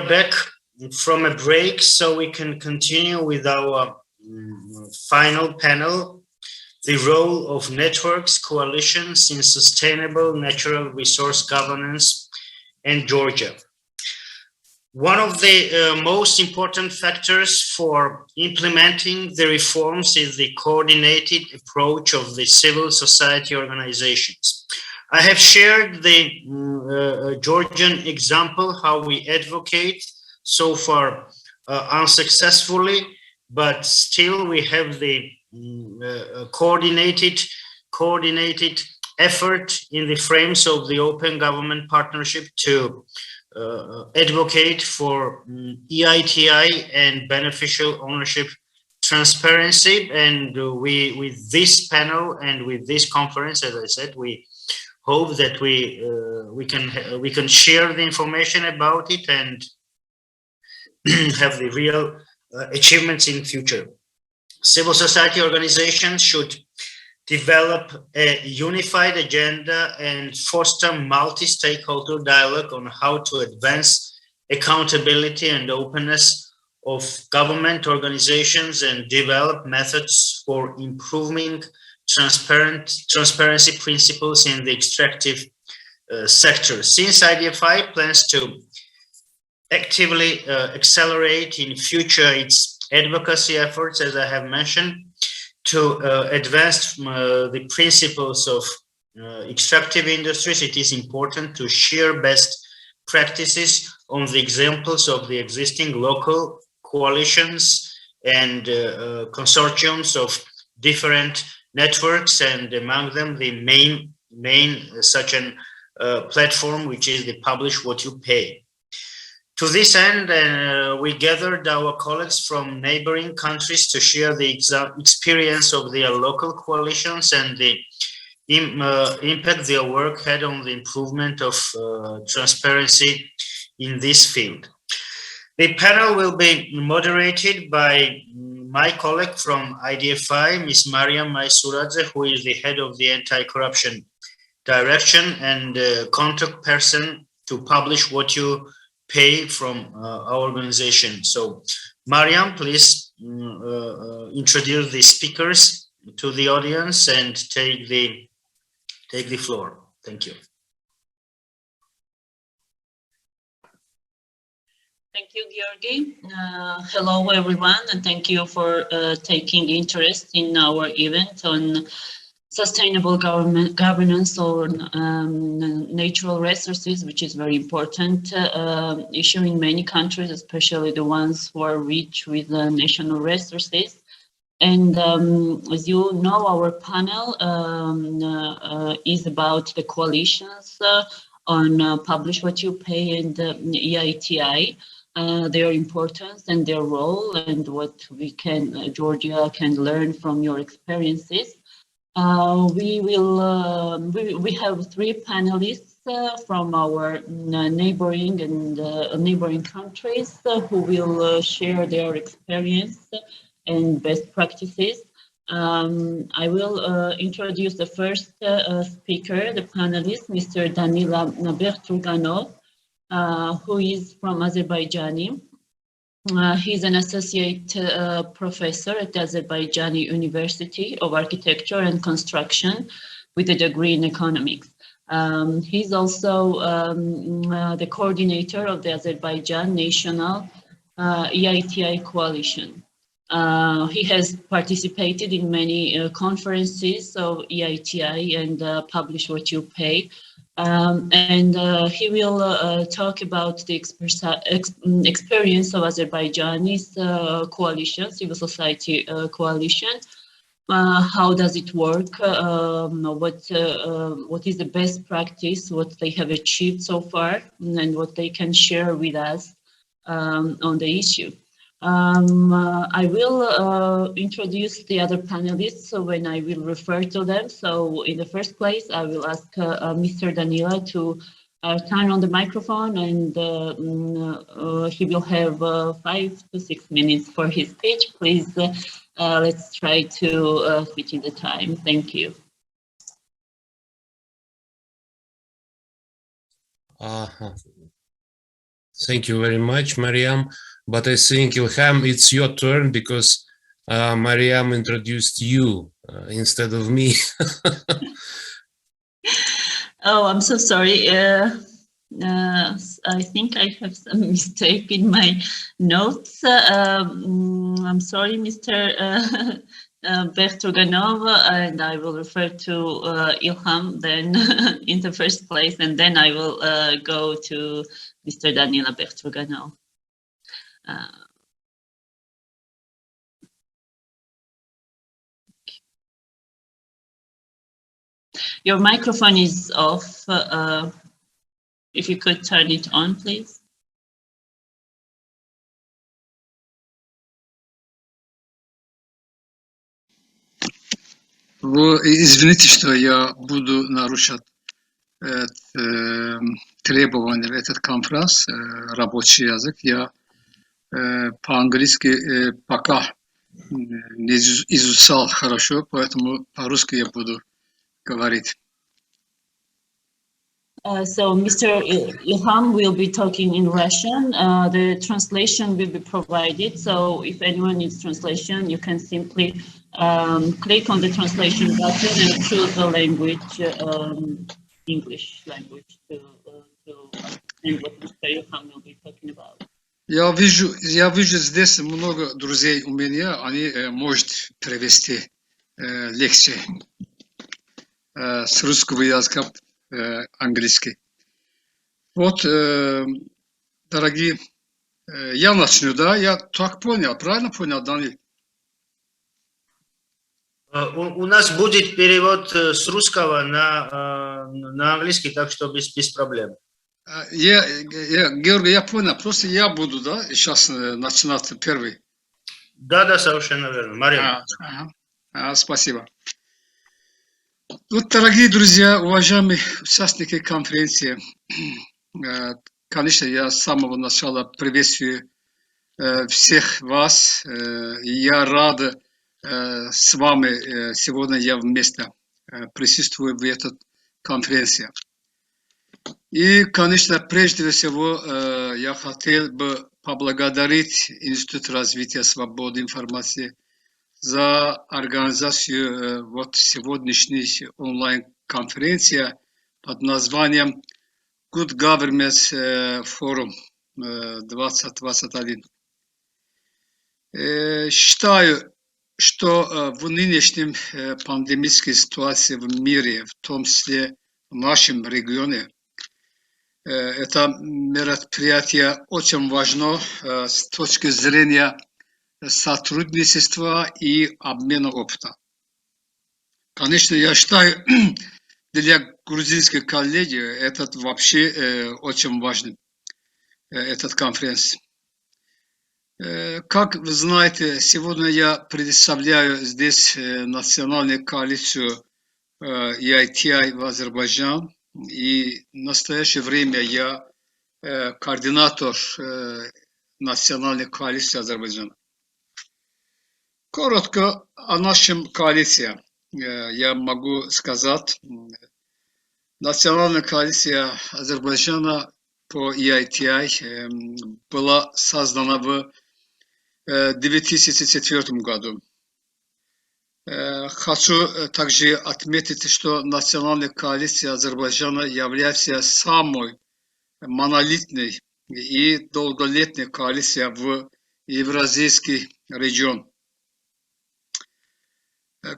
are back from a break, so we can continue with our final panel, the role of networks, coalitions in sustainable natural resource governance in Georgia. One of the most important factors for implementing the reforms is the coordinated approach of the civil society organizations. I have shared the Georgian example, how we advocate so far unsuccessfully, but still we have the coordinated effort in the frames of the Open Government Partnership to advocate for EITI and beneficial ownership transparency. And we, with this panel and with this conference, as I said, we hope that we can share the information about it and have the real achievements in future. Civil society organizations should develop a unified agenda and foster multi-stakeholder dialogue on how to advance accountability and openness of government organizations and develop methods for improving transparency principles in the extractive sector. Since IDFI plans to actively accelerate in future its advocacy efforts, as I have mentioned, to advance the principles of extractive industries, it is important to share best practices on the examples of the existing local coalitions and consortiums of different networks, and among them the main such an platform, which is the Publish What You Pay. To this end, we gathered our colleagues from neighboring countries to share the experience of their local coalitions and the impact their work had on the improvement of transparency in this field. The panel will be moderated by my colleague from IDFI, Ms. Mariam Maisuradze, who is the head of the Anti-Corruption Direction and contact person to Publish What You Pay from our organization. So, Mariam, please introduce the speakers to the audience and take the floor. Thank you. Thank you, Georgi. Hello, everyone, and thank you for taking interest in our event on sustainable governance on natural resources, which is very important issue in many countries, especially the ones who are rich with national resources. And as you know, our panel is about the coalitions on Publish What You Pay and EITI, their importance and their role, and what Georgia can learn from your experiences. We have three panelists from our neighboring and neighboring countries who will share their experience and best practices. I will introduce the first speaker, the panelist, Mr. Danila Berturganov, who is from Azerbaijan. He's an associate professor at the Azerbaijani University of Architecture and Construction with a degree in economics. He's also the coordinator of the Azerbaijan National EITI Coalition. He has participated in many conferences of EITI and Publish What You Pay. And he will talk about the experience of Azerbaijani's coalition, civil society coalition. How does it work? What is the best practice? What they have achieved so far, and what they can share with us on the issue. I will introduce the other panelists when I will refer to them. So in the first place, I will ask Mr. Danila to turn on the microphone, and he will have 5 to 6 minutes for his speech. Please, let's try to fit in the time. Thank you. Thank you very much, Mariam. But I think, Ilham, it's your turn because Mariam introduced you instead of me. Oh, I'm so sorry. I think I have some mistake in my notes. I'm sorry, Mr. Bertoganov, and I will refer to Ilham then in the first place, and then I will go to Mr. Danila Bertoganov. Your microphone is off. If you could turn it on, please. Извините, что я буду нарушать требования этот конференц, рабочий язык. Я по-английски пока не изучал хорошо, поэтому по-русски я буду говорить. So Mr. Ilham will be talking in Russian. The translation will be provided. So if anyone needs translation, you can simply click on the translation button and choose the language, English language, to understand what Mr. Ilham will be talking about. Я вижу здесь много друзей у меня, они могут перевести легче с русского языка английский. Вот, дорогие, я начну, да? Я так понял, правильно понял, Данил? У нас будет перевод с русского на английский, так что без проблем. Георгий, я понял, просто я буду, да, сейчас начинать первый. Да, совершенно верно. Мария. Спасибо. Вот, дорогие друзья, уважаемые участники конференции, конечно, я с самого начала приветствую всех вас, и я рад с вами сегодня я вместе присутствую в этой конференции. И, конечно, прежде всего я хотел бы поблагодарить Институт развития свободы информации за организацию вот сегодняшней онлайн-конференции под названием Good Government Forum 2021. Считаю, что в нынешнем пандемической ситуации в мире, в том числе в нашем регионе, это мероприятие очень важно с точки зрения сотрудничества и обмена опыта. Конечно, я считаю, для грузинской коллеги это вообще очень важно, этот конференц. Как вы знаете, сегодня я представляю здесь национальную коалицию EITI в Азербайджан, и в настоящее время я координатор национальной коалиции Азербайджана. Коротко о нашем коалиции я могу сказать. Национальная коалиция Азербайджана по EITI была создана в 2004 году. Хочу также отметить, что национальная коалиция Азербайджана является самой монолитной и долголетней коалицией в Евразийский регион.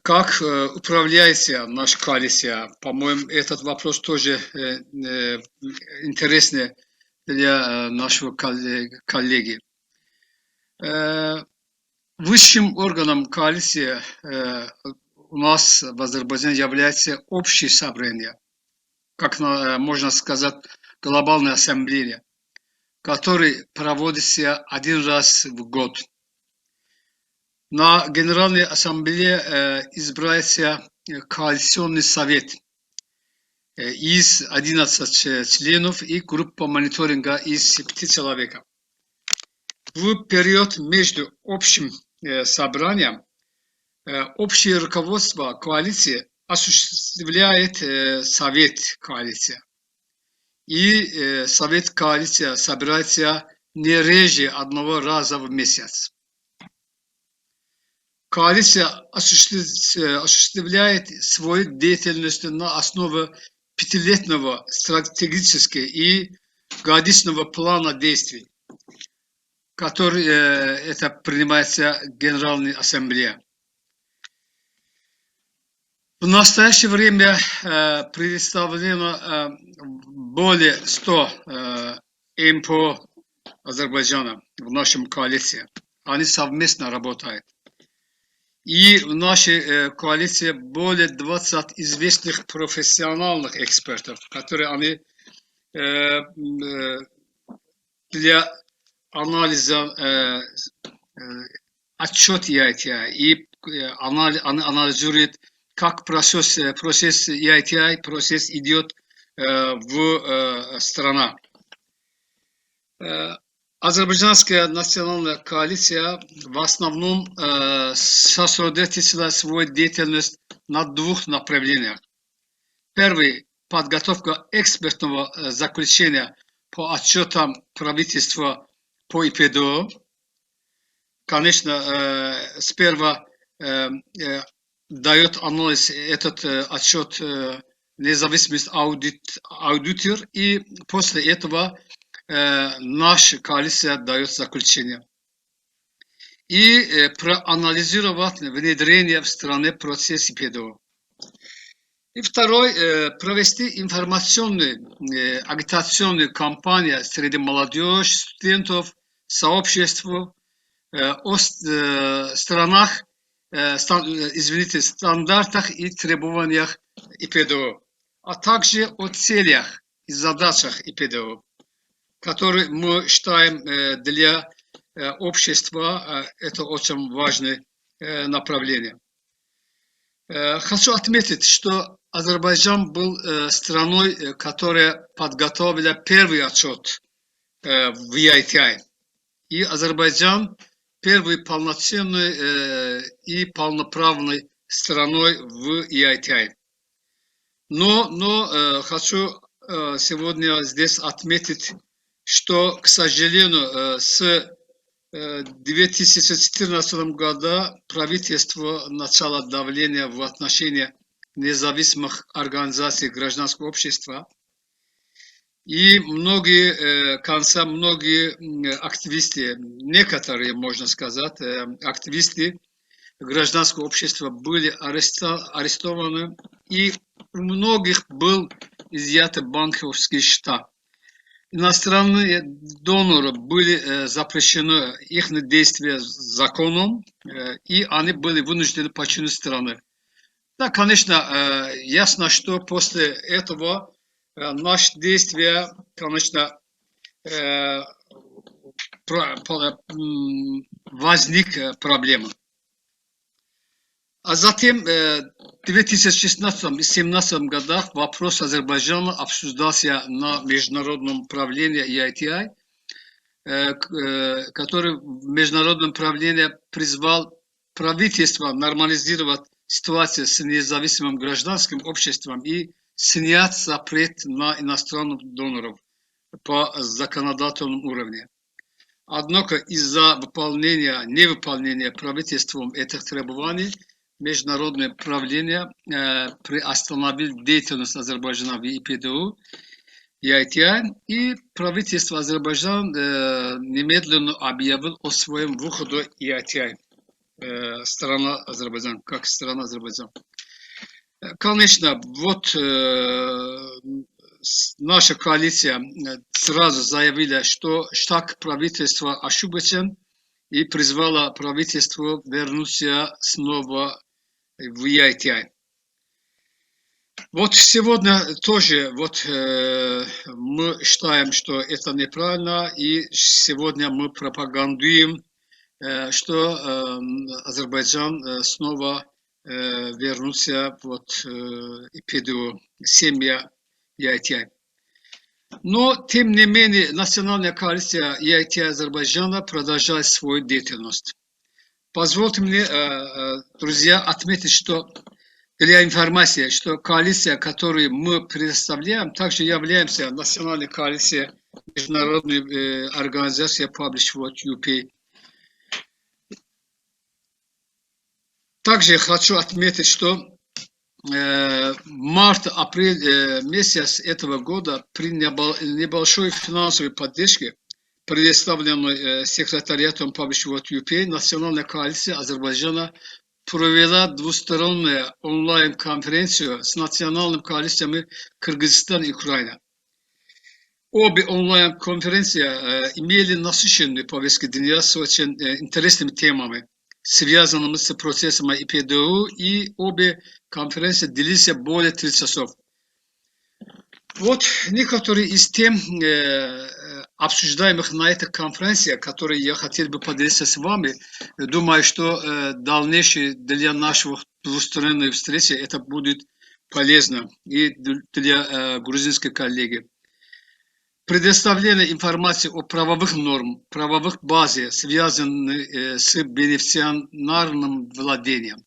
Как управляется наша коалиция? По-моему, этот вопрос тоже интересный для нашего коллеги. Высшим органом коалиции у нас в Азербайджане является общее собрание, как можно сказать, глобальная ассамблея, которая проводится один раз в год. На Генеральной ассамблее избирается коалиционный совет из 11 членов и группа мониторинга из 5 человек. В период между общим собранием общее руководство коалиции осуществляет совет коалиции. и Совет коалиции собирается не реже одного раза в месяц. Коалиция осуществляет свою деятельность на основе пятилетнего стратегического и годичного плана действий, который это принимается Генеральной Ассамблеей. В настоящее время представлено более 100 МПО Азербайджана в нашем коалиции. Они совместно работают. И в нашей коалиции более 20 известных профессиональных экспертов, которые они для анализа отчет EITI и анализирует, как процесс EITI, процесс идет в стране. Азербайджанская национальная коалиция в основном сосредоточила свою деятельность на двух направлениях. Первый – подготовка экспертного заключения по отчетам правительства по ИПДО. Конечно, сперва дает анализ этот отчет независимый аудитор, и после этого наша коалиция дает заключение. И проанализировать внедрение в стране процесса ИПДО. И второй – провести информационную, агитационную кампанию среди молодежи, студентов, сообщества о странах, стандартах и требованиях ИПДО, а также о целях и задачах ИПДО, которые мы считаем для общества это очень важное направление. Хочу отметить, что Азербайджан был страной, которая подготовила первый отчет в EITI. И Азербайджан первый полноценной и полноправной страной в EITI. Но хочу сегодня здесь отметить, что, к сожалению, с 2014 года правительство начало давление в отношении независимых организаций гражданского общества. И многие активисты, некоторые, можно сказать, активисты гражданского общества были арестованы, и у многих был изъят банковский счет. Иностранные доноры были запрещены их действия законом, и они были вынуждены покинуть страну. Да, конечно, ясно, что после этого наши действия, конечно, возник проблема. А затем в 2016 и 2017 годах вопрос Азербайджана обсуждался на международном правлении EITI, который в международном правлении призвал правительство нормализировать ситуацию с независимым гражданским обществом и снять запрет на иностранных доноров по законодательному уровню. Однако из-за невыполнения правительством этих требований международное правление приостановило деятельность Азербайджана в ИПДУ, EITI, и правительство Азербайджана немедленно объявило о своем выходе EITI, страна Азербайджан, как страна Азербайджан. Конечно, вот наша коалиция сразу заявила, что так правительство ошибочно, и призвала правительство вернуться снова в EITI. Вот сегодня тоже мы считаем, что это неправильно, и сегодня мы пропагандируем, что Азербайджан снова вернуться в ИПДО, семья EITI. Но, тем не менее, национальная коалиция EITI Азербайджана продолжает свою деятельность. Позвольте мне, друзья, отметить, что для информации, что коалиция, которую мы представляем, также являемся национальной коалицией международной организации Publish What You Pay. Также хочу отметить, что март-апрель месяц этого года при небольшой финансовой поддержке, предоставленной секретариатом Publish What You Pay, национальная коалиция Азербайджана провела двустороннюю онлайн-конференцию с национальными коалициями Кыргызстан и Украина. Обе онлайн-конференции имели насыщенные повестки дня с очень интересными темами, связанными с процессом ИПДУ, и обе конференции длились более 3 часов. Вот некоторые из тем, обсуждаемых на этой конференции, которые я хотел бы поделиться с вами. Думаю, что дальнейшее для нашего двусторонней встречи это будет полезно и для грузинской коллеги. Предоставление информации о правовых нормах, правовых базе, связанных с бенефициарным владением.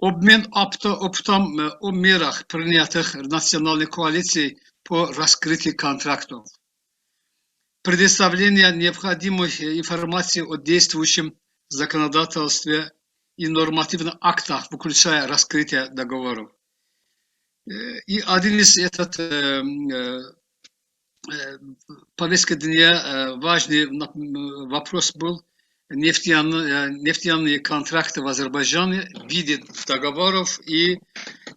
Обмен опытом о мерах, принятых национальной коалицией по раскрытию контрактов. Предоставление необходимой информации о действующем законодательстве и нормативных актах, включая раскрытие договоров. И один из этих повестки дня важный вопрос был нефтяные контракты в Азербайджане, виды договоров и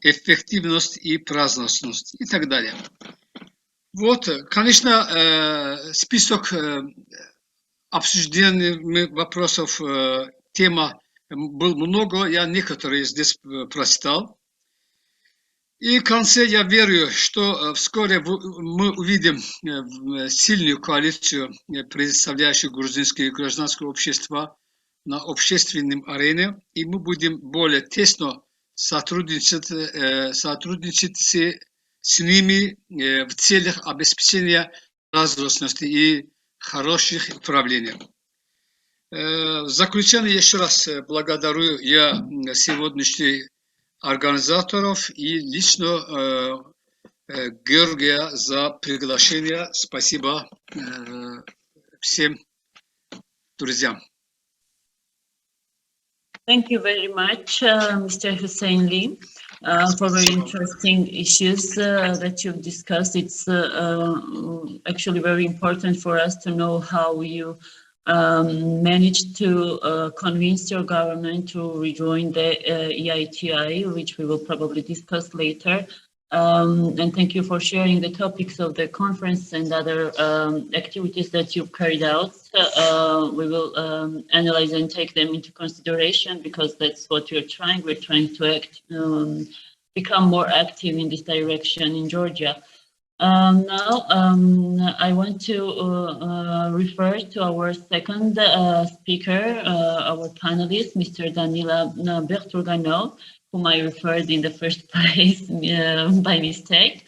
эффективность и прозрачность и так далее. Вот, конечно, список обсужденных вопросов, тема был много, я некоторые здесь прочитал. И в конце я верю, что вскоре мы увидим сильную коалицию, представляющую грузинское гражданское общество на общественной арене, и мы будем более тесно сотрудничать с ними в целях обеспечения прозрачности и хороших управлений. В заключение еще раз благодарю я сегодняшних организаторов и лично Георгия за приглашение. Спасибо всем друзьям. Thank you very much, Mr. Hussein Lee, for very interesting issues that you've discussed. It's actually very important for us to know how you managed to convince your government to rejoin the EITI, which we will probably discuss later. And thank you for sharing the topics of the conference and other activities that you've carried out. We will analyze and take them into consideration because that's what we're trying. We're trying to become more active in this direction in Georgia. Now, I want to refer to our second speaker, our panelist, Mr. Danila Berturganov, whom I referred in the first place by mistake.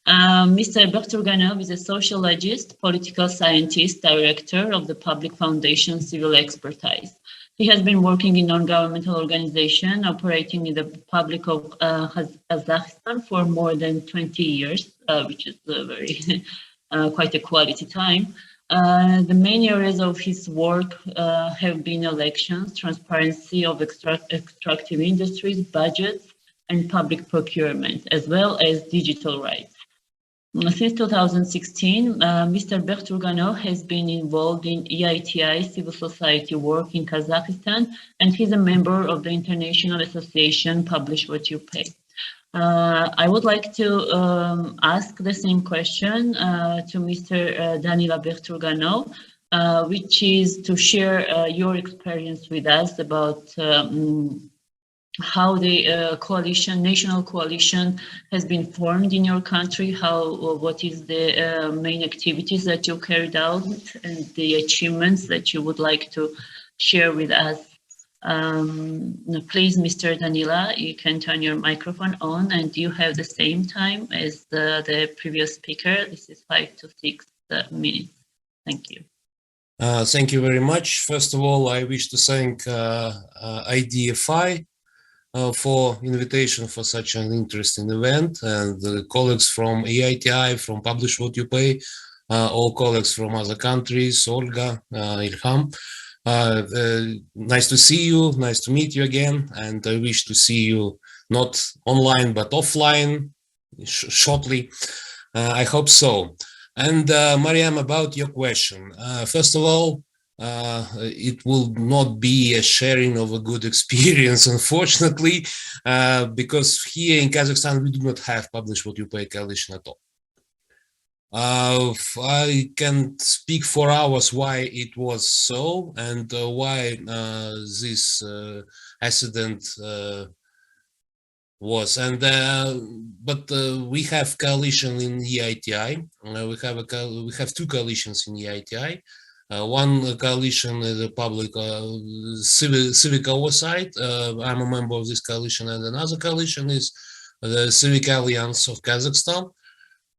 Mr. Berturganov is a sociologist, political scientist, director of the Public Foundation Civil Expertise. He has been working in non-governmental organization operating in the Republic of Kazakhstan for more than 20 years, which is very quite a quality time. The main areas of his work have been elections, transparency of extractive industries, budgets, and public procurement, as well as digital rights. Since 2016, Mr. Berturganov has been involved in EITI civil society work in Kazakhstan, and he's a member of the International Association Publish What You Pay. I would like to ask the same question to Mr. Danila Berturganov, which is to share your experience with us about how the national coalition has been formed in your country, what is the main activities that you carried out and the achievements that you would like to share with us. Please, Mr. Danila, you can turn your microphone on and you have the same time as the previous speaker. This is 5 to 6 minutes. Thank you. Thank you very much. First of all, I wish to thank IDFI for invitation for such an interesting event, and the colleagues from EITI, from Publish What You Pay, all colleagues from other countries, Olga, Ilham. Nice to see you, nice to meet you again, and I wish to see you not online but offline shortly. I hope so. And Mariam, about your question, first of all, it will not be a sharing of a good experience, unfortunately, because here in Kazakhstan we do not have Publish What You Pay coalition at all. I can speak for hours why it was so, and why this accident was. And but we have coalition in EITI. We have two coalitions in EITI. One coalition is a public civic oversight. I'm a member of this coalition, and another coalition is the Civic Alliance of Kazakhstan.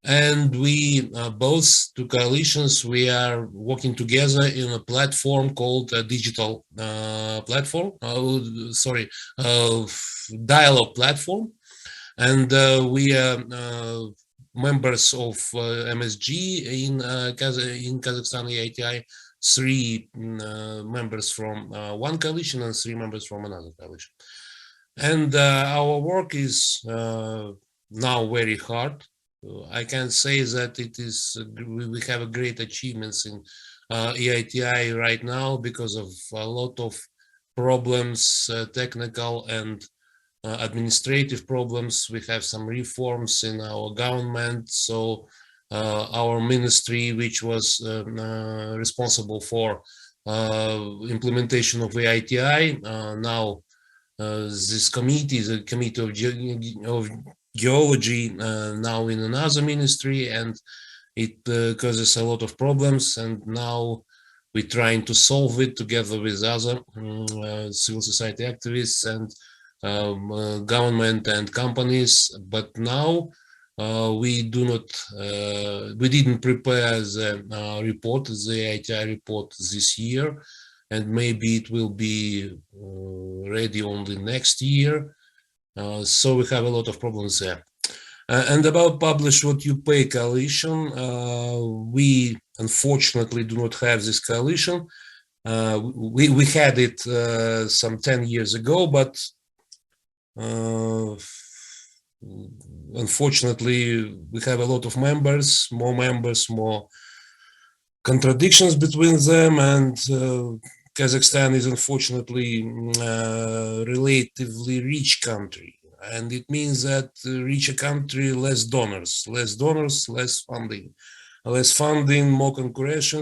And we both two coalitions, we are working together in a platform called a digital platform, dialogue platform. And we are members of MSG in Kazakhstan EITI, 3 members from one coalition and 3 members from another coalition. And our work is now very hard. I can say that it is, we have a great achievements in EITI right now because of a lot of problems, technical and administrative problems. We have some reforms in our government. So our ministry, which was responsible for implementation of EITI, now this committee, the Committee of Geology, now in another ministry, and it causes a lot of problems, and now we're trying to solve it together with other civil society activists and government and companies. But now we didn't prepare the report, the EITI report this year, and maybe it will be ready only next year. So we have a lot of problems there. And about Publish What You Pay coalition, we unfortunately do not have this coalition. We had it some 10 years ago, but unfortunately we have a lot of members, more contradictions between them, and Kazakhstan is unfortunately a relatively rich country, and it means that richer country, less donors, less funding, more concurrence,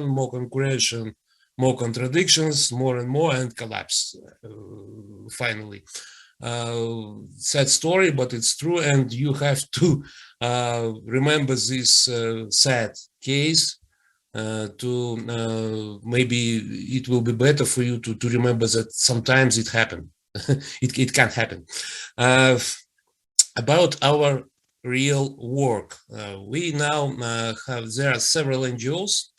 more contradictions, more and more, and collapse finally. Sad story, but it's true, and you have to remember this sad case. Maybe it will be better for you to remember that sometimes it happened. it can happen. About our real work, we now there are several NGOs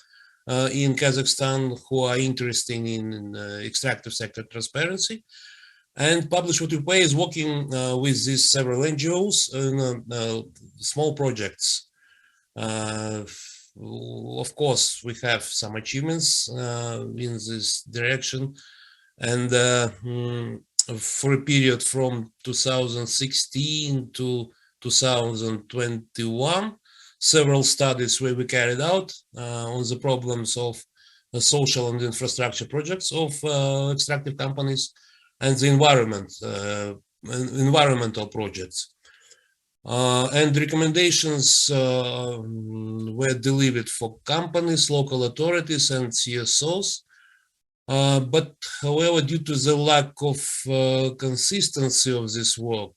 in Kazakhstan who are interested in extractive sector transparency, and Publish What You Pay is working with these several NGOs in small projects. Of course, we have some achievements in this direction, and for a period from 2016 to 2021, several studies were carried out on the problems of the social and infrastructure projects of extractive companies and the environmental projects. And recommendations were delivered for companies, local authorities, and CSOs. But however, due to the lack of consistency of this work,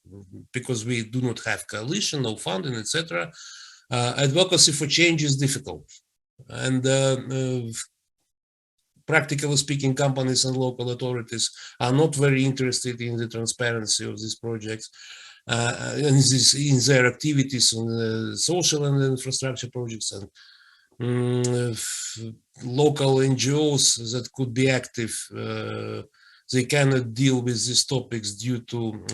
because we do not have coalition, no funding, etc., advocacy for change is difficult. And practically speaking, companies and local authorities are not very interested in the transparency of these projects. In their activities on social and infrastructure projects, and local NGOs that could be active they cannot deal with these topics due to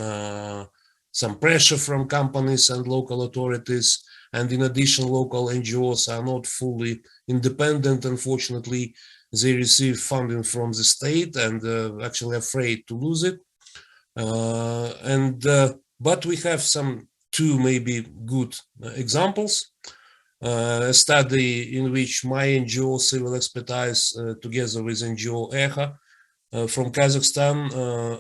some pressure from companies and local authorities. And in addition, local NGOs are not fully independent. Unfortunately, they receive funding from the state and actually afraid to lose it. But we have some two maybe good examples. A study in which my NGO, Civil Expertise, together with NGO ECHA from Kazakhstan,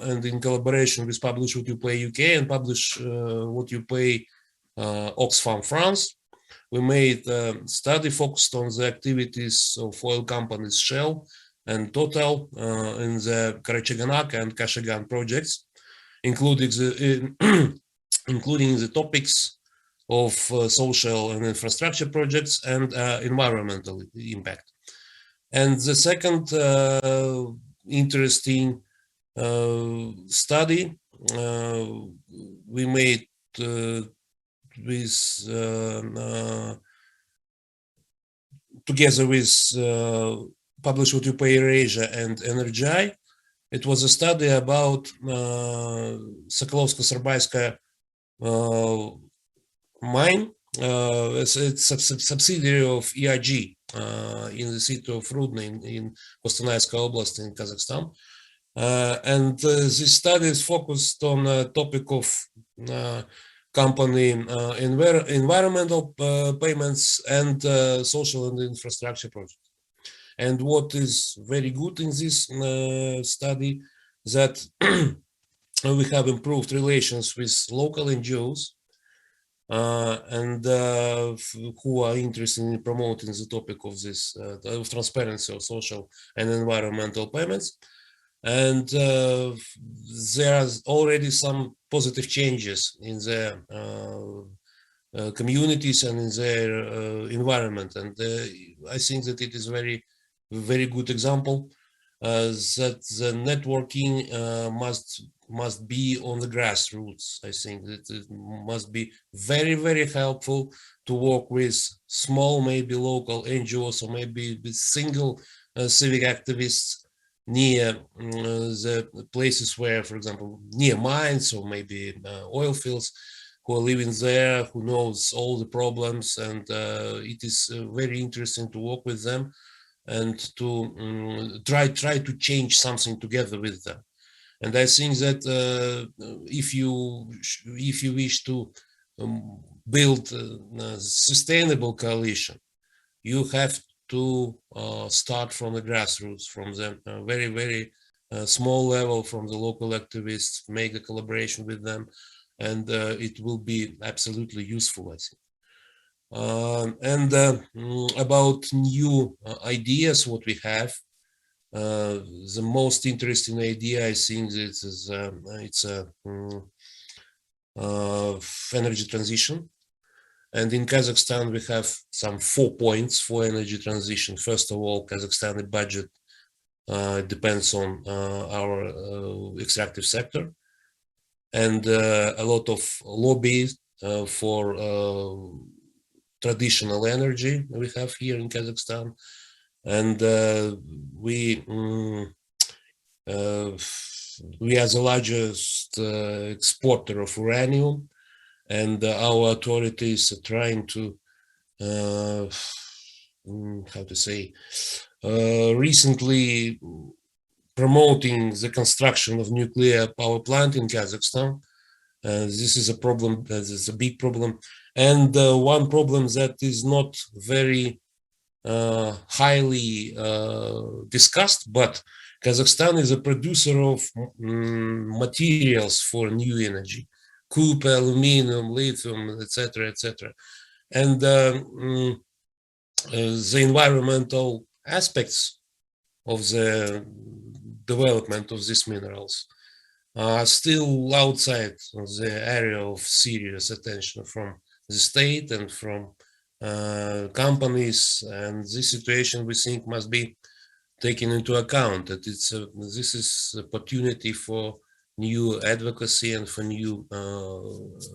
and in collaboration with Publish What You Pay UK and Publish What You Pay Oxfam France, we made a study focused on the activities of oil companies Shell and Total in the Karachaganak and Kashagan projects, including the topics of social and infrastructure projects and environmental impact. And the second interesting study we made with together with Publish What You Pay Eurasia and Energy. It was a study about Sokolovsko-Serbayskaya mine. It's a subsidiary of EIG in the city of Rudny in Kostanayska Oblast in Kazakhstan. And this study is focused on a topic of company environmental payments and social and infrastructure projects. And what is very good in this study that we have improved relations with local NGOs and who are interested in promoting the topic of this transparency of social and environmental payments. And there are already some positive changes in their communities and in their environment. And I think that it is very good example that the networking must be on the grassroots. I think that it must be very helpful to work with small, maybe local NGOs or maybe with single civic activists near the places where, for example, near mines or maybe oil fields, who are living there, who knows all the problems, and it is very interesting to work with them and to try to change something together with them. And I think that if you wish to build a sustainable coalition, you have to start from the grassroots, from the very small level, from the local activists, make a collaboration with them, and it will be absolutely useful, I think. And about new ideas, what we have, the most interesting idea, I think, it's energy transition. And in Kazakhstan, we have some 4 points for energy transition. First of all, Kazakhstani budget depends on our extractive sector, and a lot of lobby for traditional energy we have here in Kazakhstan. And we are the largest exporter of uranium, and our authorities are trying to, recently promoting the construction of nuclear power plant in Kazakhstan. This is a problem, this is a big problem. And one problem that is not very highly discussed, but Kazakhstan is a producer of materials for new energy, copper, aluminum, lithium, etc. And the environmental aspects of the development of these minerals are still outside of the area of serious attention from the state and from companies. And this situation, we think, must be taken into account, that this is opportunity for new advocacy and for new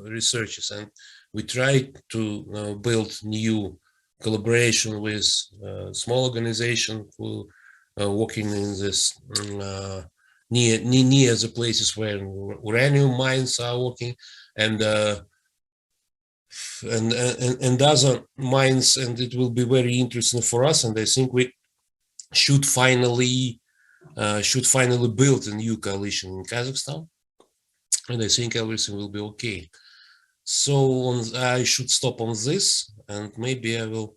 researches. And we try to build new collaboration with small organizations who are working in this near the places where uranium mines are working, and other mines, and it will be very interesting for us. And I think we should finally build a new coalition in Kazakhstan, and I think everything will be okay. So I should stop on this, and maybe I will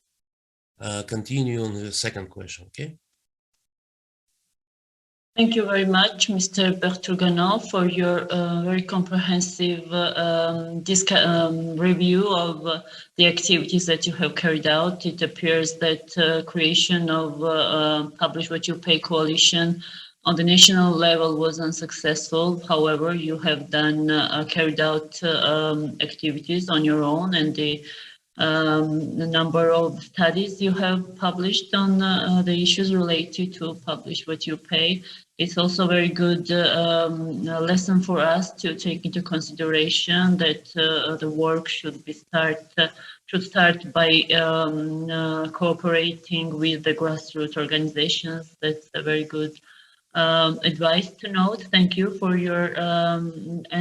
continue on the second question. Okay. Thank you very much, Mr. Berturganov, for your very comprehensive review of the activities that you have carried out. It appears that creation of Publish What You Pay coalition on the national level was unsuccessful. However, you have carried out activities on your own, and the number of studies you have published on the issues related to Publish What You Pay. It's also a very good lesson for us to take into consideration that the work should start by cooperating with the grassroots organizations. That's a very good advice to note. Thank you for your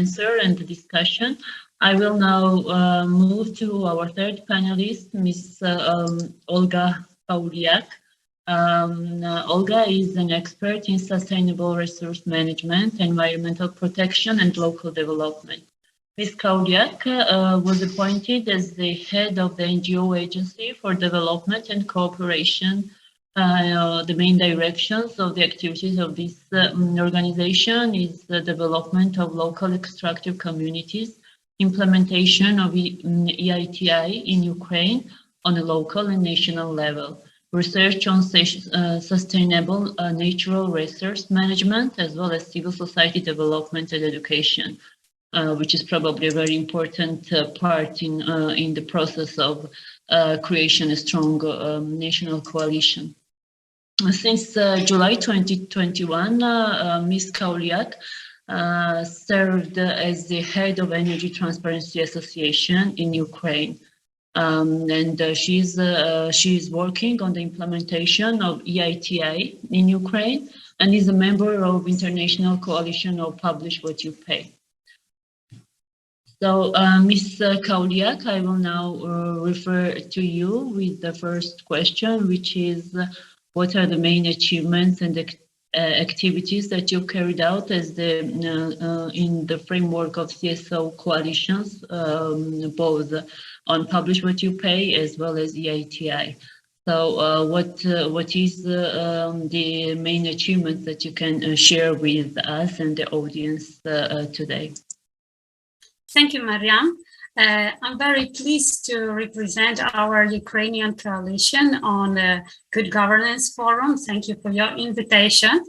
answer and the discussion. I will now move to our third panelist, Ms. Olga Pauliak. Olga is an expert in sustainable resource management, environmental protection, and local development. Ms. Kauliak was appointed as the head of the NGO Agency for Development and Cooperation. The main directions of the activities of this organization is the development of local extractive communities, implementation of EITI in Ukraine on a local and national level, research on sustainable natural resource management, as well as civil society development and education, which is probably a very important part in the process of creation a strong national coalition. Since July 2021, Ms. Kauliak served as the head of Energy Transparency Association in Ukraine. And she's working on the implementation of EITI in Ukraine and is a member of International Coalition of Publish What You Pay. So, Ms. Kauliak, I will now refer to you with the first question, which is, what are the main achievements and activities that you carried out as in the framework of CSO coalitions, both on Publish What You Pay as well as EITI? So what is the main achievements that you can share with us and the audience today? Thank you, Mariam. I'm very pleased to represent our Ukrainian coalition on the Good Governance Forum. Thank you for your invitation.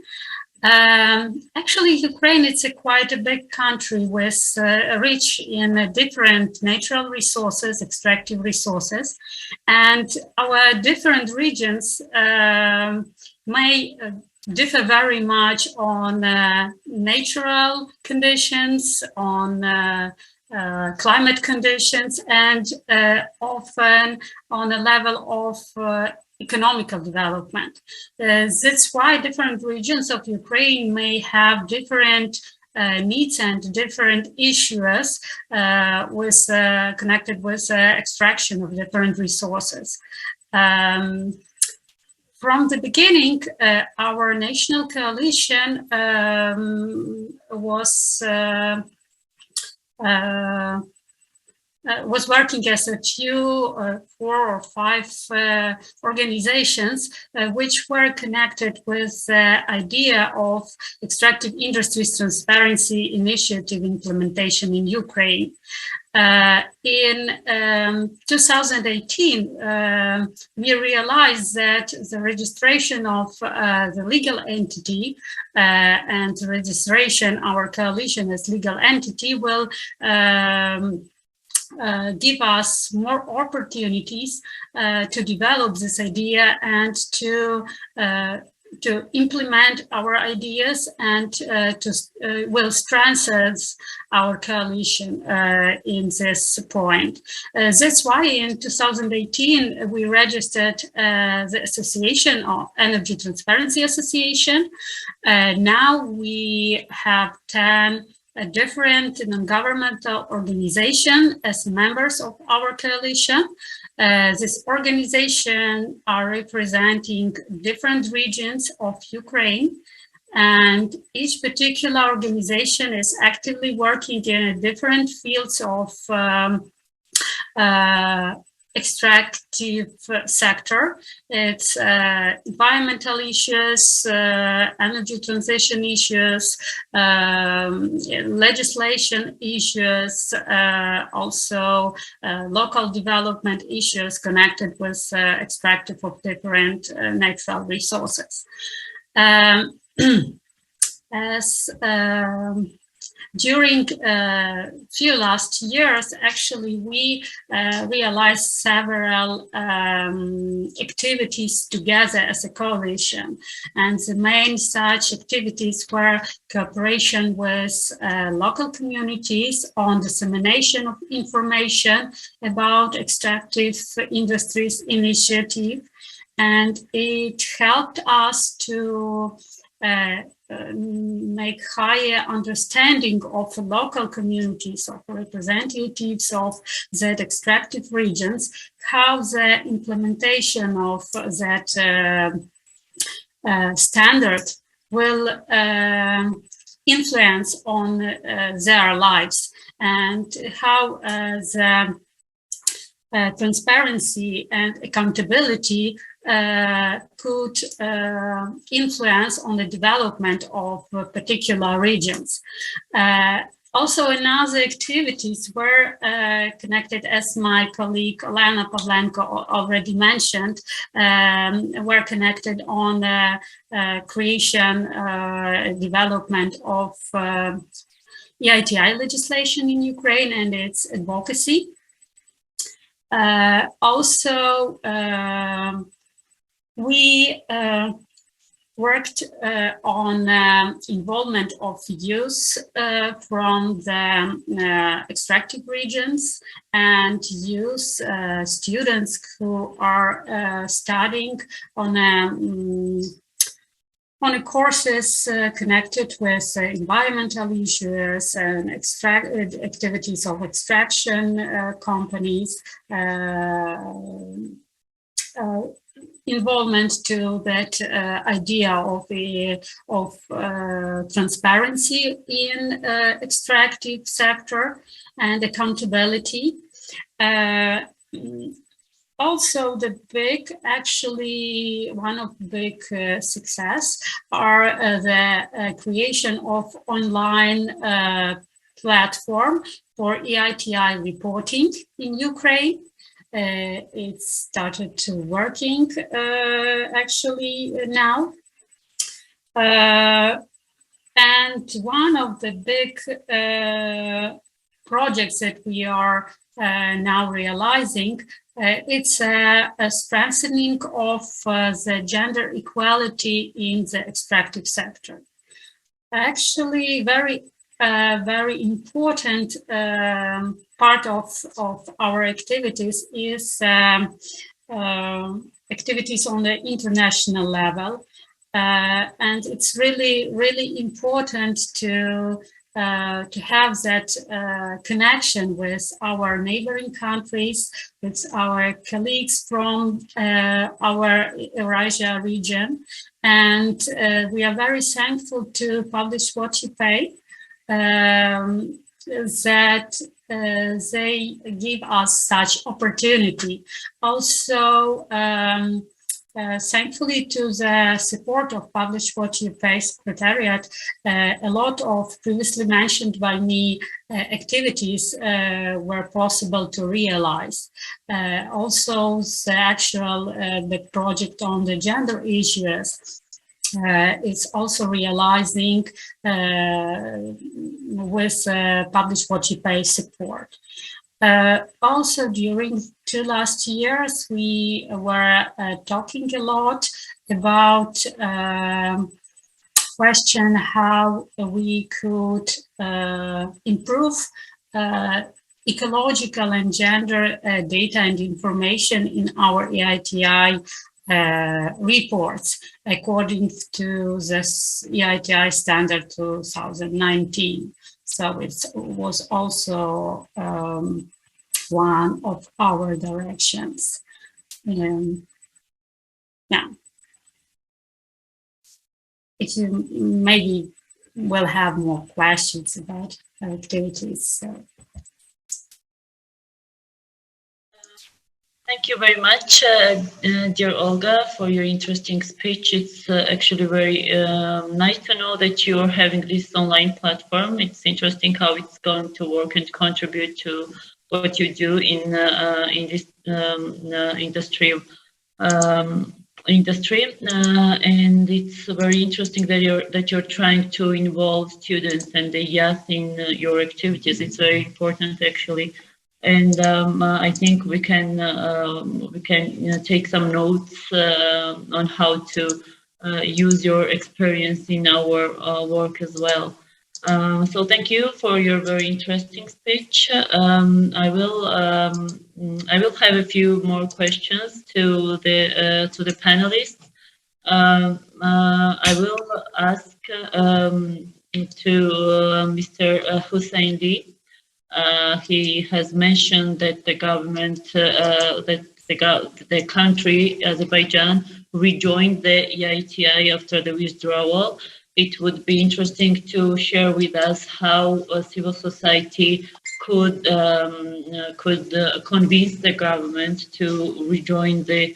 Actually, Ukraine is quite a big country with rich in different natural resources, extractive resources, and our different regions may differ very much on natural conditions, on climate conditions, and often on a level of economical development. That's why different regions of Ukraine may have different needs and different issues connected with extraction of different resources. From the beginning, our national coalition was working as a few 4 or 5 organizations which were connected with the idea of extractive industries transparency initiative implementation in Ukraine. In 2018, we realized that the registration of the legal entity and the registration our coalition as legal entity will give us more opportunities to develop this idea and to to implement our ideas and will strengthen our coalition in this point. That's why in 2018 we registered the Association of Energy Transparency Association. Now we have 10 different non-governmental organizations as members of our coalition. This organization are representing different regions of Ukraine, and each particular organization is actively working in different fields of extractive sector. It's environmental issues, energy transition issues, legislation issues, also local development issues connected with extractive of different natural resources. During few last years, actually, we realized several activities together as a coalition. And the main such activities were cooperation with local communities on dissemination of information about extractive industries initiative. And it helped us to make higher understanding of local communities, of representatives of that extractive regions, how the implementation of that standard will influence on their lives, and how the transparency and accountability could influence on the development of particular regions. Also, another activities were connected, as my colleague Elena Pavlenko already mentioned, were connected on the creation, development of EITI legislation in Ukraine and its advocacy. Also, we worked on involvement of youth from the extractive regions and youth students who are studying on courses connected with environmental issues and activities of extraction companies, involvement to that idea of transparency in extractive sector and accountability. Also, the big, actually, one of the big success are the creation of online platform for EITI reporting in Ukraine. It started to working actually now. And one of the big projects that we are now realizing, it's a strengthening of the gender equality in the extractive sector. Actually, very important part of our activities is activities on the international level. And it's really important to have that connection with our neighboring countries, with our colleagues from our Eurasia region. And we are very thankful to Publish What You Pay, that they give us such opportunity. Also, thankfully to the support of Publish What You Pay Secretariat, a lot of previously mentioned by me activities were possible to realize. Also, the actual the project on the gender issues is also realizing with Publish What You Pay support. Also, during 2 last years, we were talking a lot about question how we could improve ecological and gender data and information in our EITI reports according to this EITI standard 2019. So it was also one of our directions. Yeah. If you maybe will have more questions about activities. So. Thank you very much, dear Olga, for your interesting speech. It's actually very nice to know that you're having this online platform. It's interesting how it's going to work and contribute to what you do in this industry. And it's very interesting that you're trying to involve students and the youth in your activities. It's very important, actually. And I think we can take some notes on how to use your experience in our work as well. So thank you for your very interesting speech. I will have a few more questions to the panelists. I will ask to Mr. Hussein Lee. He has mentioned that the government, the country, Azerbaijan, rejoined the EITI after the withdrawal. It would be interesting to share with us how civil society could convince the government to rejoin the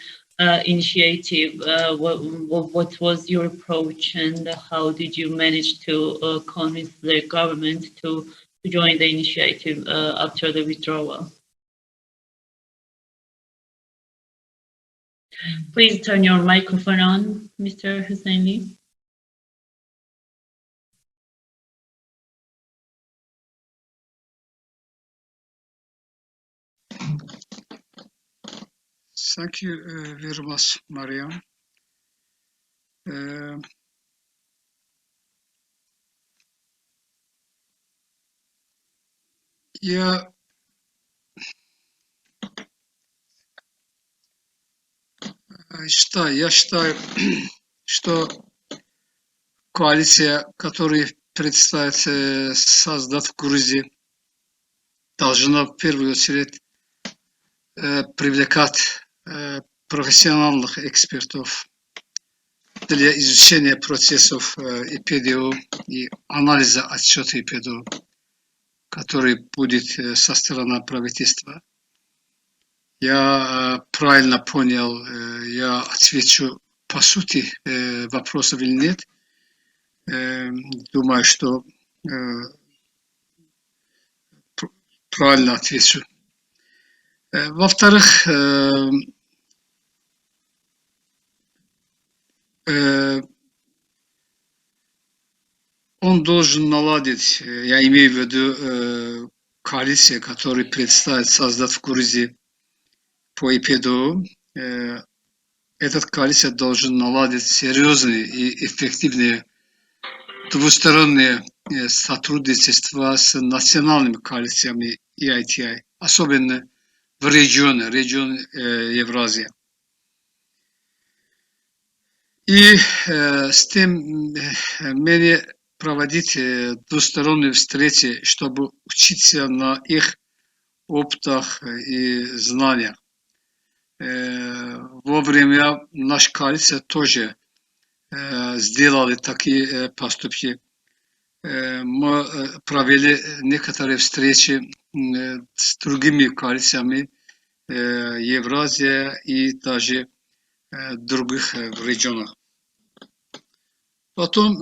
initiative. What was your approach, and how did you manage to convince the government to join the initiative after the withdrawal? Please turn your microphone on, Mr. Husseini. Thank you very much, Mariam. Я считаю, что коалиция, которую предстоит создать в Грузии, должна в первую очередь привлекать профессиональных экспертов для изучения процессов ИПДО и анализа отчета ИПДО, который будет со стороны правительства. Я правильно понял, я отвечу по сути вопросов или нет. Думаю, что правильно отвечу. Во-вторых, он должен наладить, я имею в виду коалиция, которую предстоит создать в Грузии по ИПДО. Этот коалиция должен наладить серьезные и эффективные двусторонние сотрудничества с национальными коалициями EITI, особенно в регионе Евразия. И с тем менее проводить двусторонние встречи, чтобы учиться на их опытах и знаниях. Во время нашей коалиции тоже сделали такие поступки. Мы провели некоторые встречи с другими коалициями Евразия и даже других регионах. Потом,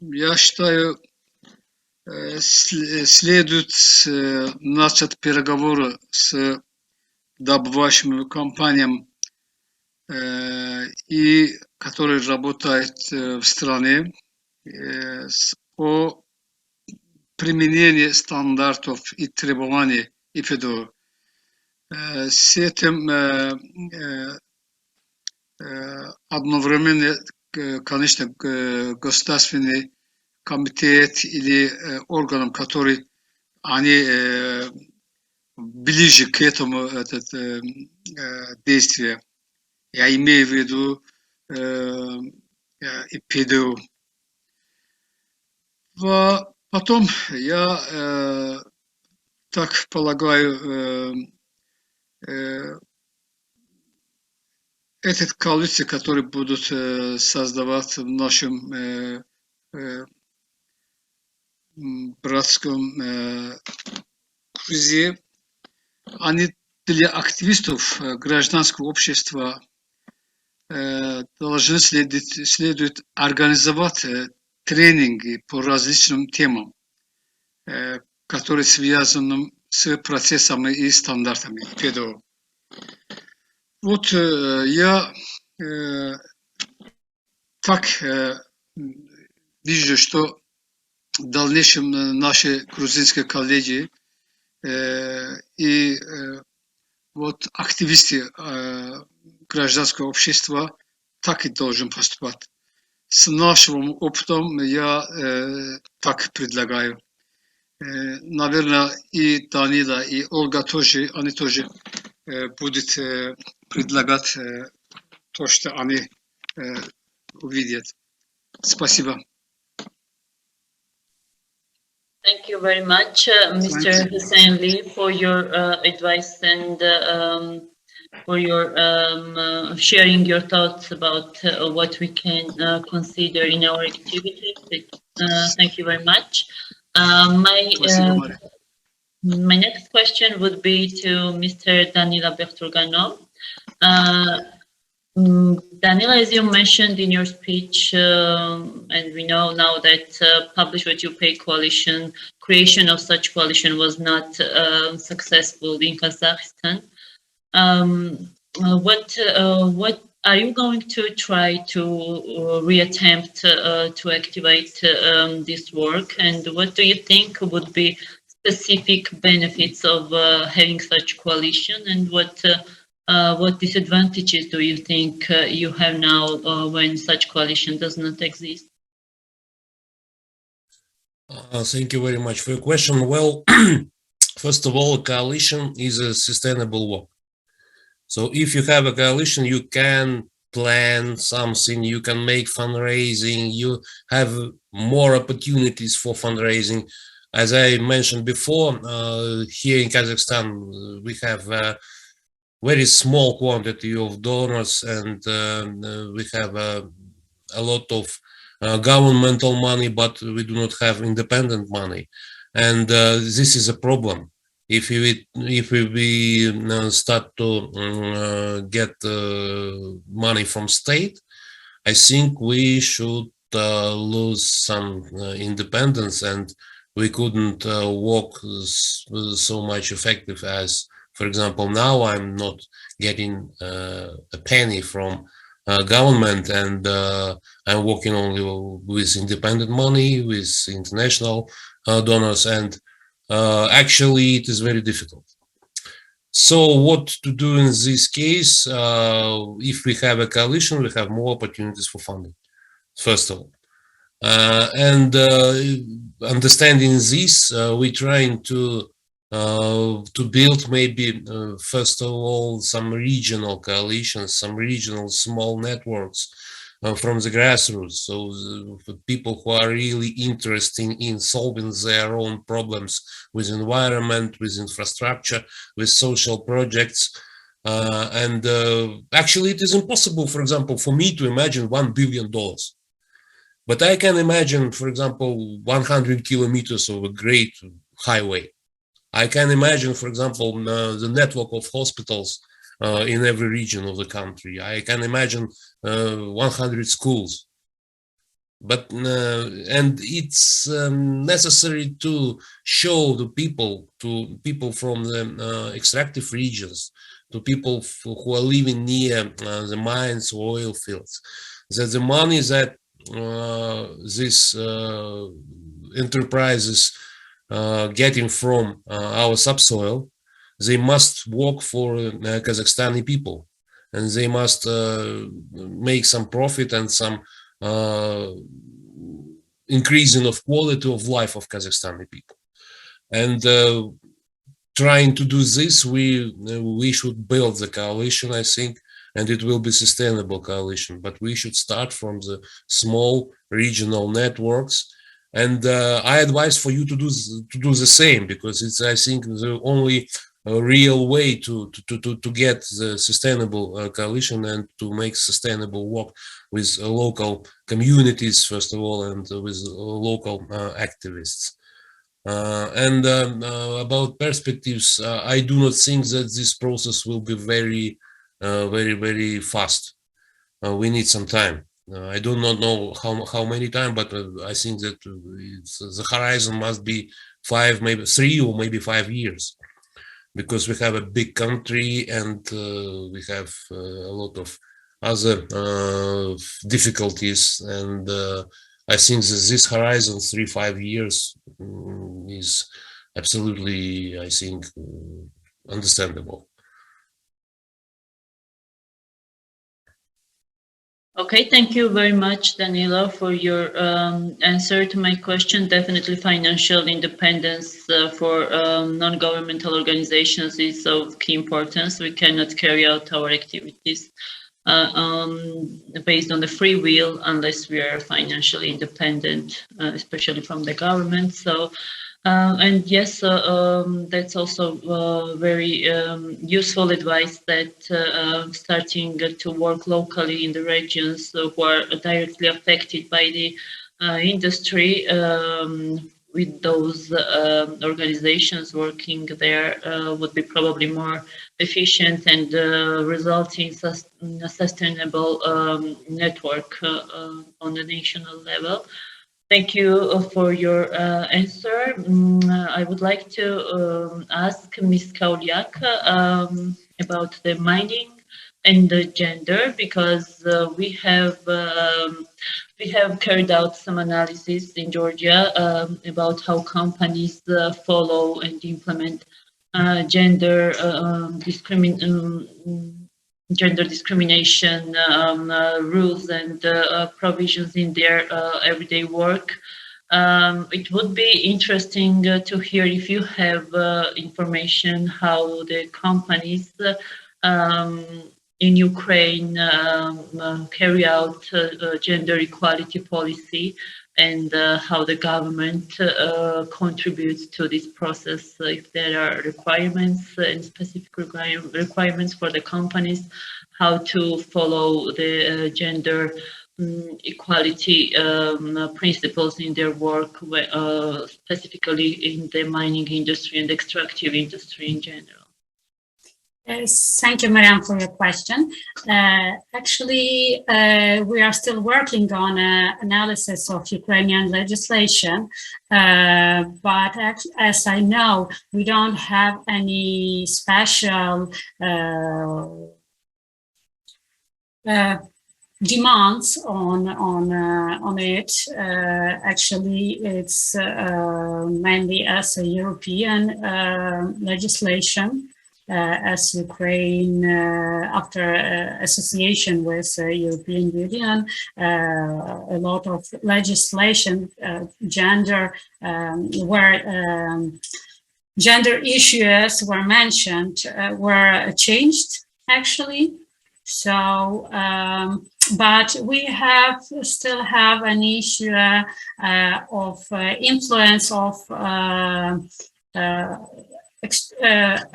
я считаю, следует начать переговоры с добывающими компаниями, которые работают в стране, о применении стандартов и требований ИПДО. С этим одновременно, конечно, государственный комитет или органам, которые они ближе к этому действию. Я имею в виду ИПДУ. Потом я так полагаю, эти коалиции, которые будут создаваться в нашем братском круге, они для активистов гражданского общества должны следует организовать тренинги по различным темам, которые связаны с процессами и стандартами ПДО. Вот я так вижу, что в дальнейшем наши грузинские коллеги и вот активисты гражданского общества так и должен поступать. С нашим опытом я так предлагаю. Наверное, и Данила, и Ольга тоже, они тоже будут предлагать то, что они увидят. Спасибо. Thank you very much, Mr. Hussein Lee, for your advice and for your sharing your thoughts about what we can consider in our activities. Thank you very much. My next question would be to Mr. Danila Berturganov. Danila, as you mentioned in your speech, and we know now that Publish What You Pay coalition, creation of such coalition was not successful in Kazakhstan. What are you going to try to reattempt to activate this work, and what do you think would be specific benefits of having such coalition, and what disadvantages do you think you have now when such coalition does not exist? Thank you very much for your question. Well, first of all, a coalition is a sustainable work. So if you have a coalition, you can plan something, you can make fundraising, you have more opportunities for fundraising. As I mentioned before, here in Kazakhstan, we have a very small quantity of donors, and we have a lot of governmental money, but we do not have independent money. And this is a problem. If we start to get money from state, I think we should lose some independence, and we couldn't work so much effective as, for example, now I'm not getting a penny from government, and I'm working only with independent money, with international donors, and actually it is very difficult. So what to do in this case? If we have a coalition, we have more opportunities for funding, first of all. And understanding this, we're trying to build maybe, first of all, some regional coalitions, some regional small networks from the grassroots. So the people who are really interested in solving their own problems with environment, with infrastructure, with social projects. And actually it is impossible, for example, for me to imagine $1 billion. But I can imagine, for example, 100 kilometers of a great highway. I can imagine, for example, the network of hospitals in every region of the country. I can imagine 100 schools. But and it's necessary to show the people, to people from the extractive regions, to people who are living near the mines or oil fields, that the money that these enterprises getting from our subsoil, they must work for Kazakhstani people. and they must make some profit and some increasing of quality of life of Kazakhstani people. And trying to do this, we should build the coalition, I think, and it will be sustainable coalition. But we should start from the small regional networks. And I advise for you to do the same, because it's, I think, the only real way to get the sustainable coalition and to make sustainable work with local communities, first of all, and with local activists. About perspectives, I do not think that this process will be very, very fast. We need some time. I do not know how many time, but I think that the horizon must be 5, maybe 3 or maybe 5 years, because we have a big country and we have a lot of other difficulties, and I think that this horizon 3-5 years is absolutely, I think, understandable. Okay, thank you very much, Danilo, for your answer to my question. Definitely financial independence for non-governmental organizations is of key importance. We cannot carry out our activities based on the free will unless we are financially independent, especially from the government. So, and yes, that's also very useful advice, that starting to work locally in the regions who are directly affected by the industry, with those organizations working there would be probably more efficient and result in a sustainable network on a national level. Thank you for your answer. I would like to ask Ms. Kauliak about the mining and the gender, because we have carried out some analysis in Georgia about how companies follow and implement gender discrimination rules and provisions in their everyday work. It would be interesting to hear if you have information how the companies in Ukraine carry out gender equality policy, and how the government contributes to this process, if there are requirements and specific requirements for the companies, how to follow the gender equality principles in their work, specifically in the mining industry and extractive industry in general. Yes, thank you, Mariam, for your question. Actually, we are still working on analysis of Ukrainian legislation, but as I know, we don't have any special demands on it. Actually, it's mainly as a European legislation. As Ukraine, after association with the European Union, a lot of legislation, gender issues were mentioned, were changed, actually. So, but we still have an issue of influence of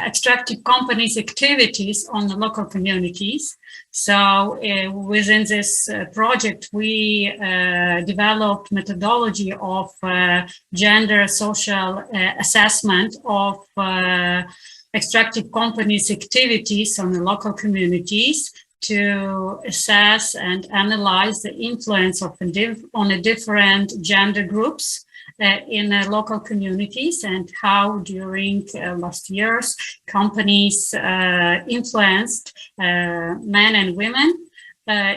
extractive companies' activities on the local communities. So within this project, we developed methodology of gender social assessment of extractive companies' activities on the local communities to assess and analyze the influence of on the different gender groups in local communities, and how during last years companies influenced men and women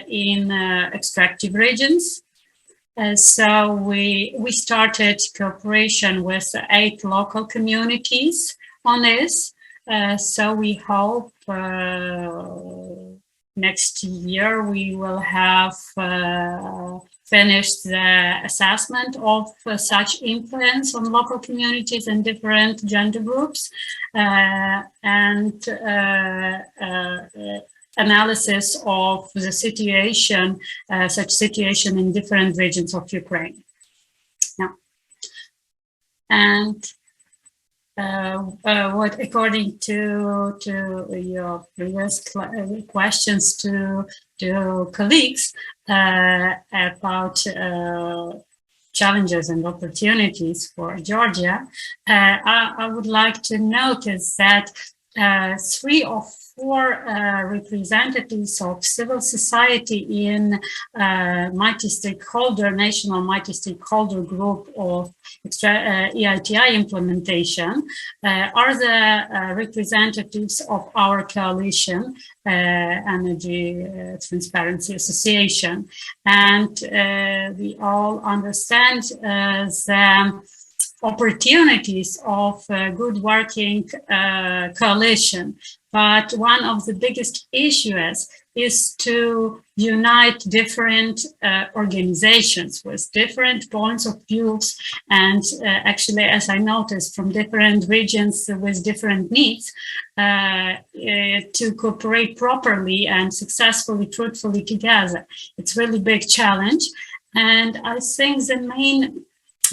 in extractive regions. So we started cooperation with 8 local communities on this. So we hope next year we will have finished the assessment of such influence on local communities and different gender groups, and analysis of the situation, such situation in different regions of Ukraine. Now, and what, according to your previous questions to colleagues about challenges and opportunities for Georgia, I would like to notice that 3 or 4 representatives of civil society in national multi-stakeholder group of EITI implementation are the representatives of our coalition, Energy Transparency Association. And we all understand the opportunities of good working coalition. But one of the biggest issues is to unite different organizations with different points of views, and actually, as I noticed, from different regions with different needs, to cooperate properly and successfully, truthfully together. It's really big challenge. And I think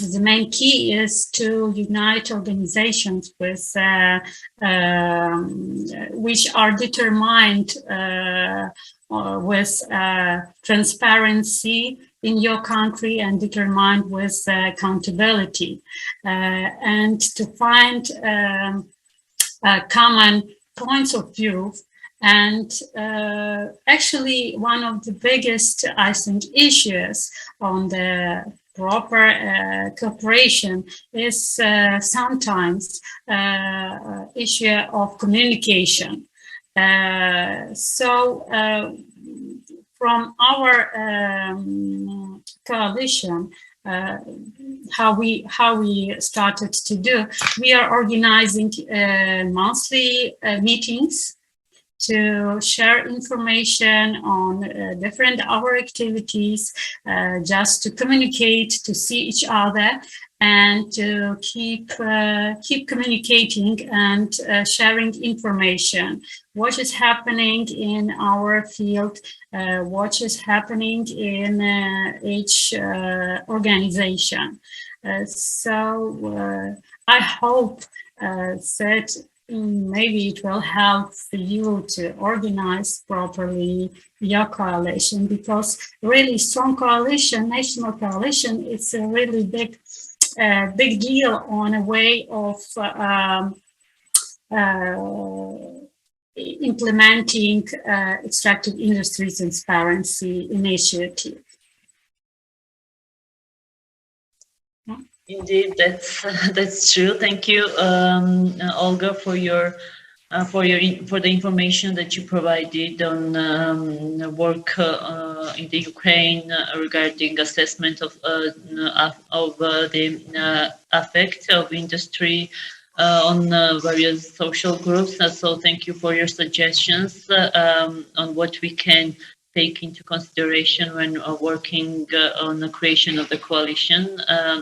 the main key is to unite organizations with which are determined with transparency in your country and determined with accountability, and to find common points of view. And actually, one of the biggest, I think, issues on the proper cooperation is sometimes issue of communication. So from our coalition, how we started to do, we are organizing monthly meetings to share information on different our activities, just to communicate, to see each other, and to keep communicating and sharing information. What is happening in our field, what is happening in each organization. So I hope that maybe it will help you to organize properly your coalition, because really strong coalition, national coalition, it's a really big deal on a way of implementing extractive industry transparency initiative. Indeed, that's true. Thank you, Olga, for the information that you provided on work in the Ukraine regarding assessment of the effect of industry on various social groups. So thank you for your suggestions on what we can take into consideration when working on the creation of the coalition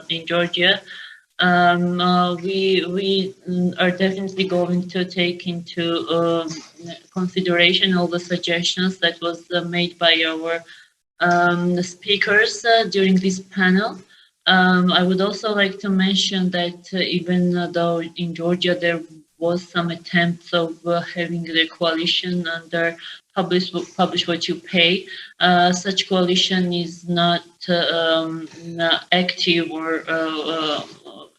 in Georgia. We are definitely going to take into consideration all the suggestions that was made by our speakers during this panel. I would also like to mention that even though in Georgia there was some attempts of having the coalition under publish what you pay, such coalition is not active or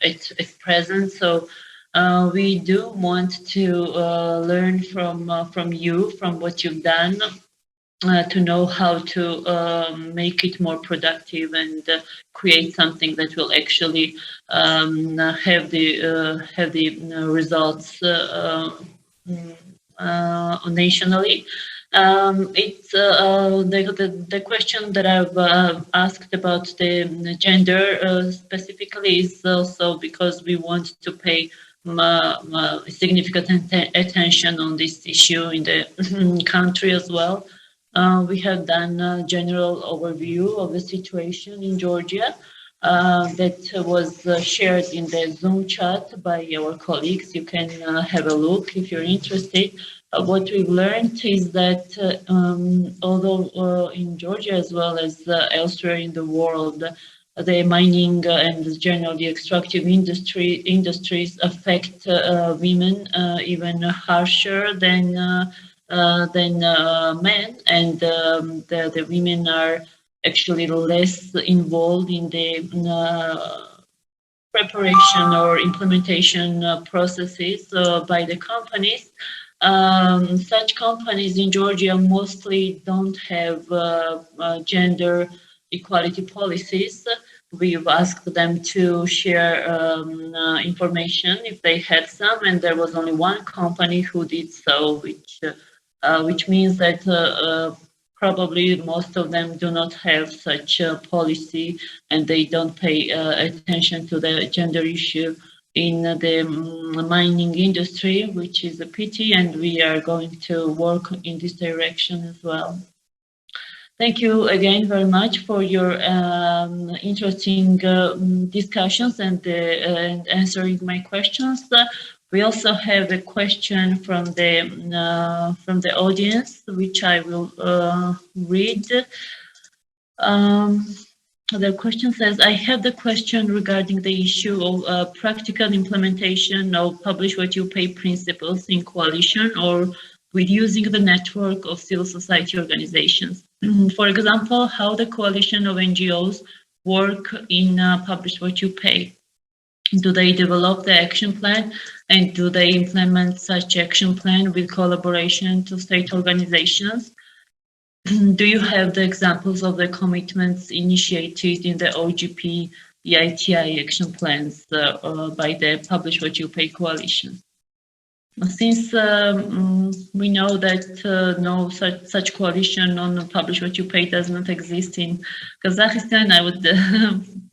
at present. So we do want to learn from you, from what you've done, to know how to make it more productive and create something that will actually have the results nationally. It's the question that I've asked about the gender specifically is also because we want to pay significant attention on this issue in the country as well. We have done a general overview of the situation in Georgia that was shared in the Zoom chat by our colleagues. You can have a look if you're interested. What we've learned is that although in Georgia as well as elsewhere in the world, the mining and generally extractive industries affect women even harsher than men, and the women are actually less involved in the preparation or implementation processes by the companies. Such companies in Georgia mostly don't have gender equality policies. We've asked them to share information if they had some, and there was only one company who did so, which means that probably most of them do not have such a policy, and they don't pay attention to the gender issue in the mining industry, which is a pity, and we are going to work in this direction as well. Thank you again very much for your interesting discussions and answering my questions. We also have a question from the audience, which I will read. The question says, I have the question regarding the issue of practical implementation of publish what you pay principles in coalition or with using the network of civil society organizations. For example, how the coalition of NGOs work in publish what you pay. Do they develop the action plan, and do they implement such action plan with collaboration to state organizations? Do you have the examples of the commitments initiated in the OGP EITI action plans by the Publish What You Pay coalition? Since we know that no such coalition on Publish What You Pay does not exist in Kazakhstan, I would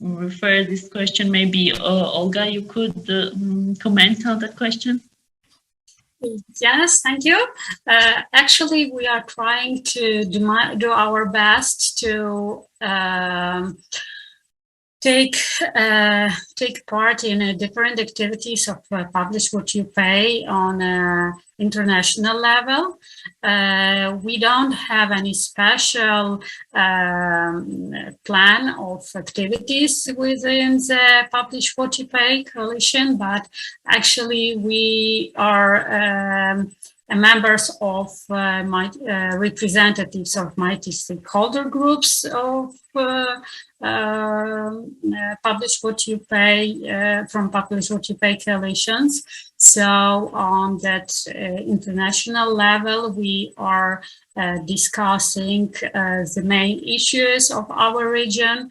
refer this question. Maybe Olga, you could comment on that question. Yes, thank you. Actually, we are trying to do our best to take part in different activities of Publish What You Pay on international level. We don't have any special plan of activities within the Publish What You Pay coalition, but actually we are members of representatives of mighty stakeholder groups of Publish What You Pay from Publish What You Pay coalitions. So on that international level, we are discussing the main issues of our region.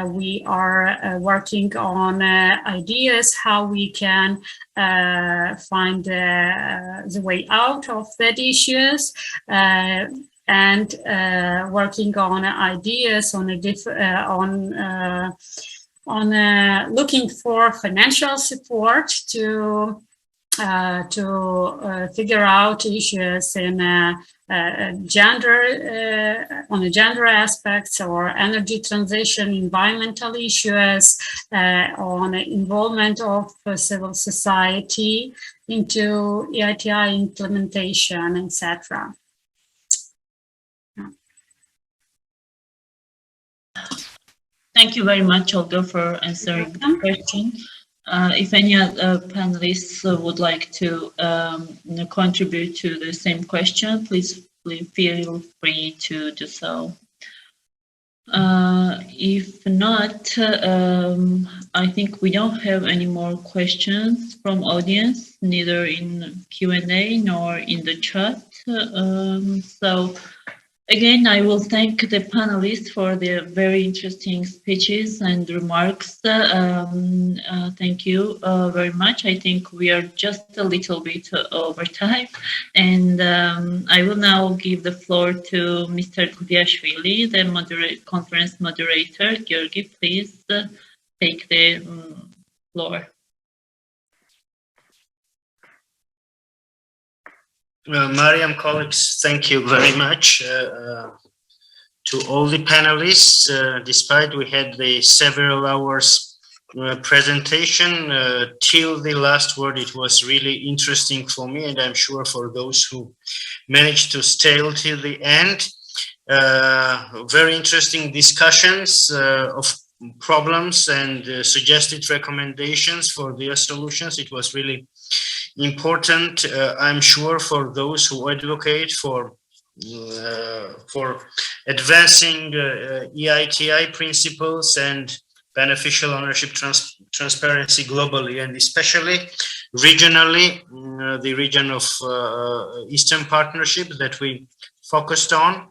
We are working on ideas how we can find the way out of that issues. And working on ideas on looking for financial support to figure out issues in gender aspects or energy transition, environmental issues, on involvement of civil society into EITI implementation, etc. Thank you very much, Olga, for answering the question. If any other panelists would like to contribute to the same question, please feel free to do so. If not, I think we don't have any more questions from audience, neither in Q&A nor in the chat. So again, I will thank the panelists for their very interesting speeches and remarks. Thank you very much. I think we are just a little bit over time. And I will now give the floor to Mr. Gudiashvili, the conference moderator. Georgi, please take the floor. Mariam, colleagues, thank you very much to all the panelists. Despite we had the several hours presentation, till the last word, it was really interesting for me, and I'm sure for those who managed to stay till the end. Very interesting discussions of problems and suggested recommendations for their solutions. It was really important, I'm sure, for those who advocate for advancing EITI principles and beneficial ownership transparency globally, and especially regionally, the region of Eastern Partnership that we focused on.